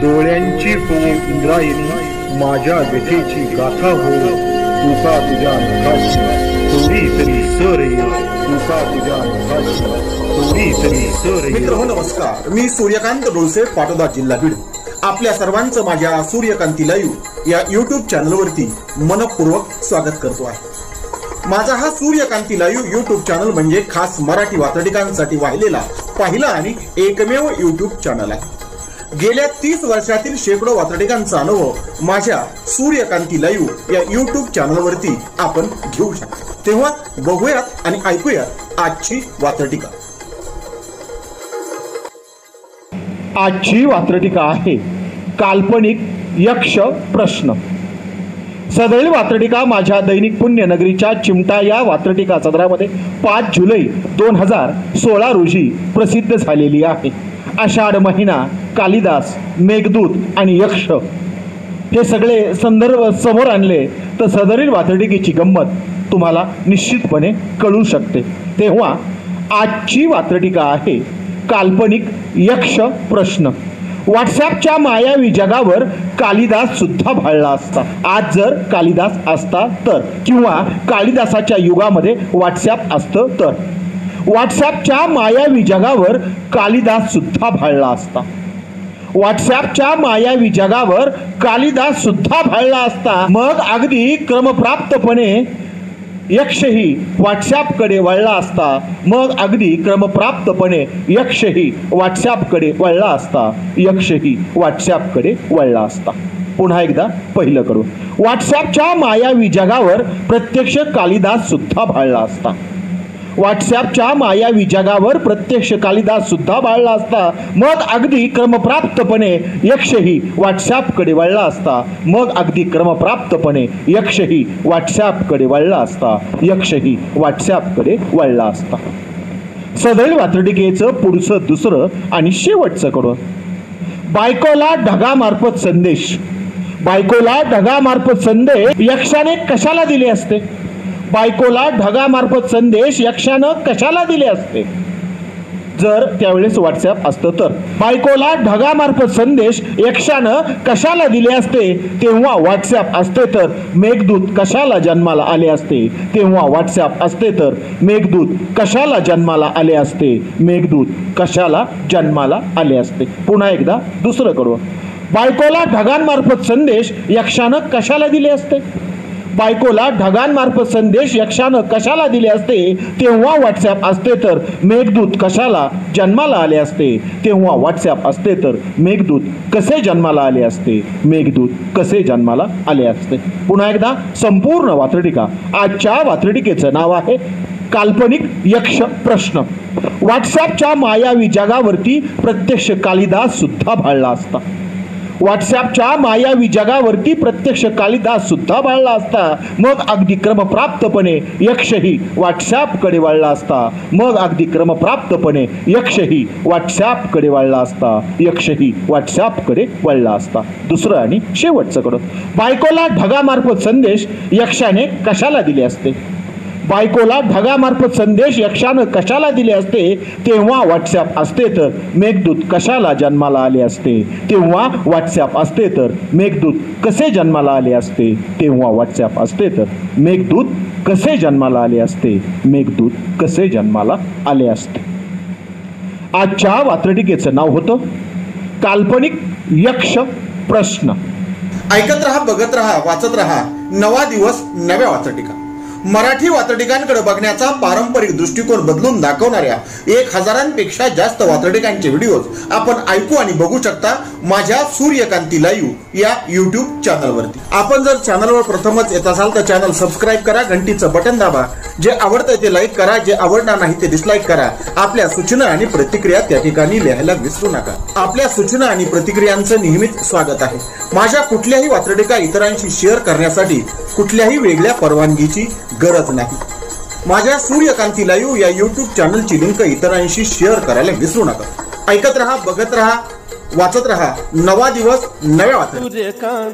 डोळ्यांची हो इंद्रायणी, माझ्या व्यथेची गाथा हो, तुका तुझ्या नखाशी थोडी तरी सर ये, तुका तुझ्या नखाशी थोडी तरी सर ये. मित्र हो नमस्कार, मी सूर्यकांत डोळसे, पाटोदा, जिल्हा बीड. आपल्या सर्वांचं माझ्या सूर्यकांती लाईव्ह या यूट्यूब चॅनलवरती मनपूर्वक स्वागत करतो आहे. माझा हा सूर्यकांती लाईव्ह यूट्यूब चॅनल म्हणजे खास मराठी वात्रटिकांसाठी वाहिलेला पहिला आणि एकमेव यूट्यूब चॅनल आहे. गेल्या 30 वर्षातील शेकडो वात्रटिकांचा अनुभव माझ्या सूर्यकांती लाईव्ह या यूट्यूब चॅनलवरती आपण घेऊ शकता. तेव्हा बघूयात आणि ऐकूयात आजची वात्रटिका. आजची वात्रटिका आहे काल्पनिक यक्ष प्रश्न. सदरील वात्रटिका माझ्या दैनिक पुण्यनगरीच्या चिमटा या वात्रटिका सदरामध्ये 5 जुलै 2016 रोजी प्रसिद्ध झालेली आहे. आषाढ महिना, कालिदास, मेघदूत आणि यक्ष हे सगळे संदर्भ समोर आणले तर सदरील वात्रटिकेची गंमत तुम्हाला निश्चितपणे कळू शकते. तेव्हा आजची वात्रटिका आहे काल्पनिक यक्ष प्रश्न. व्हॉट्सॲपच्या मायावी जगावर कालिदास सुद्धा भाळला असता. आज जर कालिदास असता तर, किंवा कालिदासाच्या युगामध्ये व्हॉट्सॲप असतं तर, व्हॉट्सॲपच्या मायावी जगावर कालिदास सुद्धा भाळला असता. व्हॉट्सॲपच्या मायावी जगावर कालिदास सुद्धा भाळला असता. मग अगदी क्रमप्राप्तपणे यक्षही व्हॉट्सॲपकडे वळला असता. मग अगदी क्रमप्राप्तपणे यक्षही व्हॉट्सॲपकडे वळला असता. यक्षही व्हॉट्सॲपकडे वळला असता. पुन्हा एकदा पहिलं करू. व्हॉट्सॲपच्या मायावी जगावर प्रत्यक्ष कालिदास सुद्धा भाळला असता. व्हॉट्सॲपच्या मायावी जगावर प्रत्यक्ष कालिदास सुद्धा भाळला असता. मग अगदी क्रमप्राप्तपणे यक्षही व्हॉट्सॲपकडे वळला असता. मग अगदी क्रमप्राप्तपणे यक्षही व्हॉट्सॲपकडे वळला असता. यक्षही व्हॉट्सॲपकडे वळला असता. सदैव वात्रटिकेचं पुढचं दुसरं आणि शेवटचं कडून. बायकोला ढगामार्फत संदेश. बायकोला ढगामार्फत संदेश यक्षाने कशाला दिले असते? बायकोला ढगामार्फत संदेश यक्षानं कशाला दिले असते? जर त्यावेळेस व्हॉट्सॲप असतं तर. बायकोला ढगामार्फत संदेश यक्षानं कशाला दिले असते? तेव्हा व्हॉट्सॲप असते तर मेघदूत कशाला जन्माला आले असते? तेव्हा व्हॉट्सॲप असते तर मेघदूत कशाला जन्माला आले असते? मेघदूत कशाला जन्माला आले असते? पुन्हा एकदा दुसरं करू. बायकोला ढगांमार्फत संदेश यक्षानं कशाला दिले असते? बायकोला ढगांमार्फत संदेश यक्षानं कशाला दिले असते? तेव्हा व्हॉट्सॲप असते तर मेघदूत कशाला जन्माला आले असते? तेव्हा व्हॉट्सॲप असते तर मेघदूत कसे जन्माला आले असते? मेघदूत कसे जन्माला आले असते? पुन्हा एकदा संपूर्ण वात्रटिका. आजच्या वात्रटिकेचं नाव आहे काल्पनिक यक्ष प्रश्न. व्हॉट्सॲपच्या मायावी जगावरती प्रत्यक्ष कालिदास सुद्धा भाळला असता. व्हॉट्सॲपच्या मायावी जगावरती प्रत्यक्ष कालिदास सुद्धा भाळला असता. मग अगदी क्रमप्राप्तपणे यक्षही व्हॉट्सॲपकडे वळला असता. मग अगदी क्रमप्राप्तपणे यक्षही व्हॉट्सॲपकडे वळला असता. यक्षही व्हॉट्सॲपकडे वळला असता. दुसरं आणि शेवटचं कडं. बायकोला ढगामार्फत संदेश यक्षाने कशाला दिले असते? बायकोला ढगामार्फत संदेश यक्षानं कशाला दिले असते? तेव्हा व्हॉट्सॲप असते तर मेघदूत कशाला जन्माला आले असते? तेव्हा व्हॉट्सॲप असते तर मेघदूत कसे जन्माला आले असते? तेव्हा व्हॉट्सॲप असते तर मेघदूत कसे जन्माला आले असते? मेघदूत कसे जन्माला आले असते? आजच्या वात्रटिकेचं नाव होतं काल्पनिक यक्ष प्रश्न. ऐकत रहा, बघत रहा, वाचत रहा. नवा दिवस, नव्या वात्रटिका. मराठी वात्रटिकांकडे बघण्याचा पारंपरिक दृष्टिकोन बदलून दाखवणाऱ्या 1000पेक्षा जास्त वात्रटिकांचे व्हिडिओज आपण ऐकू आणि बघू शकता माझ्या सूर्यकांती लाईव्ह या यूट्यूब चॅनलवरती. आपण जर चॅनलवर प्रथमच येत असाल तर चॅनल सबस्क्राईब करा, घंटीचं बटन दाबा. जे आवडतंय ते लाईक करा, जे आवडणार नाही ते डिसलाईक करा. आपल्या सूचना आणि प्रतिक्रिया त्या ठिकाणी लिहायला विसरू नका. आपल्या सूचना आणि प्रतिक्रियांचं नेहमीच स्वागत आहे. माझ्या कुठल्याही वात्रटिका इतरांशी शेअर करण्यासाठी कुठल्याही वेगळ्या परवानगीची गरज नाही. माझ्या सूर्यकांती लाईव्ह या यूट्यूब चॅनलची लिंक इतरांशी शेअर करायला विसरू नका. ऐकत रहा, बघत रहा, वाचत रहा. नवा दिवस, नव्या वात्रटिका.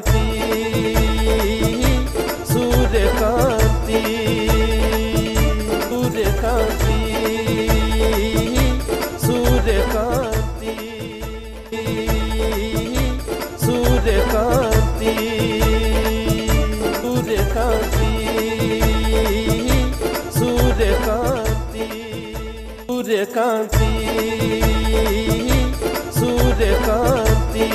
सूर्यकांती सूर्यकांती